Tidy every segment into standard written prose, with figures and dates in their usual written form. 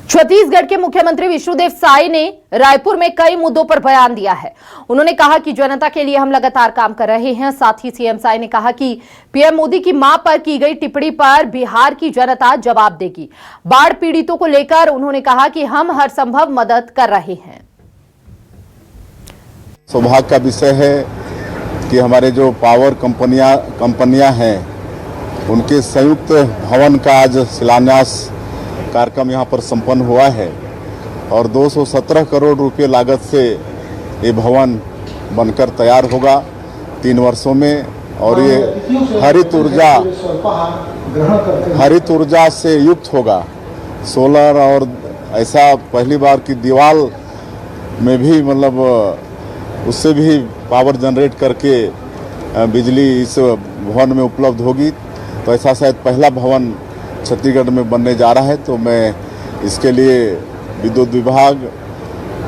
छत्तीसगढ़ के मुख्यमंत्री विष्णुदेव साय ने रायपुर में कई मुद्दों पर बयान दिया है। उन्होंने कहा कि जनता के लिए हम लगातार काम कर रहे हैं। साथ ही सीएम साय ने कहा कि पीएम मोदी की मां पर की गई टिप्पणी पर बिहार की जनता जवाब देगी। बाढ़ पीड़ितों को लेकर उन्होंने कहा कि हम हर संभव मदद कर रहे हैं। सौभाग्य का विषय है कि हमारे जो पावर कंपनियां हैं उनके संयुक्त भवन का आज शिलान्यास कार्यक्रम यहाँ पर संपन्न हुआ है और 217 करोड़ रुपए लागत से ये भवन बनकर तैयार होगा 3 वर्षों में। और ये हरित ऊर्जा से युक्त होगा। सोलर और ऐसा पहली बार की दीवार में भी मतलब उससे भी पावर जनरेट करके बिजली इस भवन में उपलब्ध होगी। तो ऐसा शायद पहला भवन छत्तीसगढ़ में बनने जा रहा है। तो मैं इसके लिए विद्युत विभाग,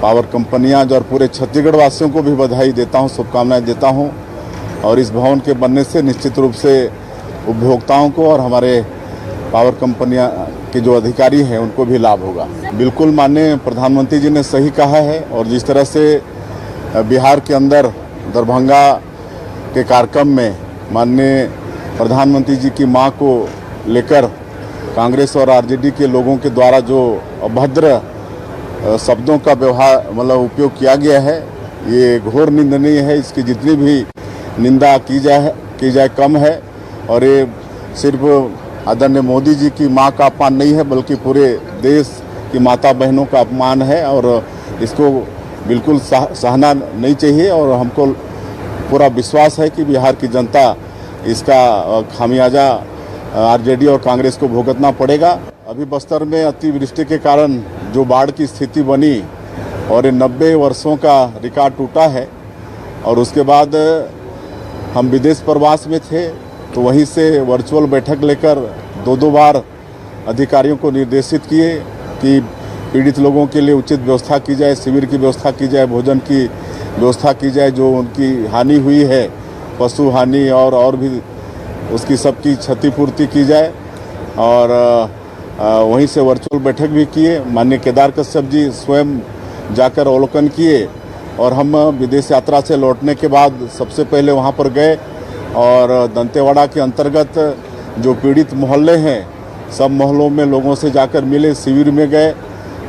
पावर कंपनियां और पूरे छत्तीसगढ़ वासियों को भी बधाई देता हूं, शुभकामनाएं देता हूं। और इस भवन के बनने से निश्चित रूप से उपभोक्ताओं को और हमारे पावर कंपनियां के जो अधिकारी हैं उनको भी लाभ होगा। बिल्कुल माननीय प्रधानमंत्री जी ने सही कहा है। और जिस तरह से बिहार के अंदर दरभंगा के कार्यक्रम में माननीय प्रधानमंत्री जी की मां को लेकर कांग्रेस और आरजेडी के लोगों के द्वारा जो अभद्र शब्दों का व्यवहार मतलब उपयोग किया गया है, ये घोर निंदनीय है। इसकी जितनी भी निंदा की जाए कम है। और ये सिर्फ आदरणीय मोदी जी की मां का अपमान नहीं है, बल्कि पूरे देश की माता बहनों का अपमान है। और इसको बिल्कुल सहना नहीं चाहिए। और हमको पूरा विश्वास है कि बिहार की जनता इसका खामियाजा आरजेडी और कांग्रेस को भुगतना पड़ेगा। अभी बस्तर में अतिवृष्टि के कारण जो बाढ़ की स्थिति बनी और ये 90 वर्षों का रिकॉर्ड टूटा है। और उसके बाद हम विदेश प्रवास में थे, तो वहीं से वर्चुअल बैठक लेकर 2 बार अधिकारियों को निर्देशित किए कि पीड़ित लोगों के लिए उचित व्यवस्था की जाए, शिविर की व्यवस्था की जाए, भोजन की व्यवस्था की जाए, जो उनकी हानि हुई है, पशु हानि और भी उसकी सबकी क्षतिपूर्ति की जाए। और वहीं से वर्चुअल बैठक भी किए। माननीय केदार कश्यप जी स्वयं जाकर अवलोकन किए। और हम विदेश यात्रा से लौटने के बाद सबसे पहले वहां पर गए और दंतेवाड़ा के अंतर्गत जो पीड़ित मोहल्ले हैं, सब मोहल्लों में लोगों से जाकर मिले, शिविर में गए।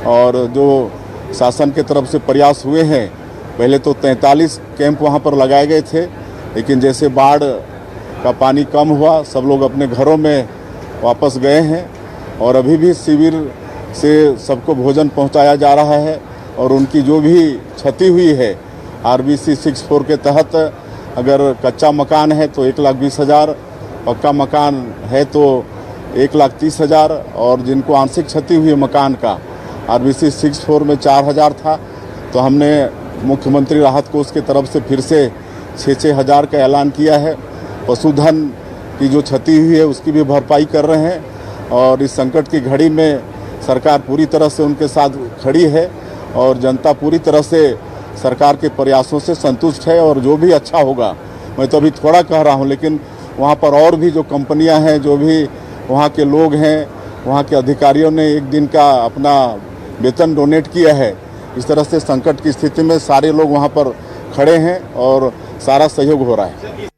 और जो शासन के तरफ से प्रयास हुए हैं, पहले तो 43 कैंप वहां पर लगाए गए थे, लेकिन जैसे बाढ़ का पानी कम हुआ, सब लोग अपने घरों में वापस गए हैं। और अभी भी शिविर से सबको भोजन पहुंचाया जा रहा है। और उनकी जो भी क्षति हुई है RBC 64 के तहत, अगर कच्चा मकान है तो 1,20,000, पक्का मकान है तो 1,30,000। और जिनको आंशिक क्षति हुई है मकान का, RBC 64 में 4,000 था, तो हमने मुख्यमंत्री राहत कोष की तरफ से फिर से 6-6 हज़ार का ऐलान किया है। पशुधन की जो क्षति हुई है उसकी भी भरपाई कर रहे हैं। और इस संकट की घड़ी में सरकार पूरी तरह से उनके साथ खड़ी है। और जनता पूरी तरह से सरकार के प्रयासों से संतुष्ट है। और जो भी अच्छा होगा, मैं तो अभी थोड़ा कह रहा हूं, लेकिन वहां पर और भी जो कंपनियां हैं, जो भी वहां के लोग हैं, वहां के अधिकारियों ने 1 दिन का अपना वेतन डोनेट किया है। इस तरह से संकट की स्थिति में सारे लोग वहां पर खड़े हैं और सारा सहयोग हो रहा है।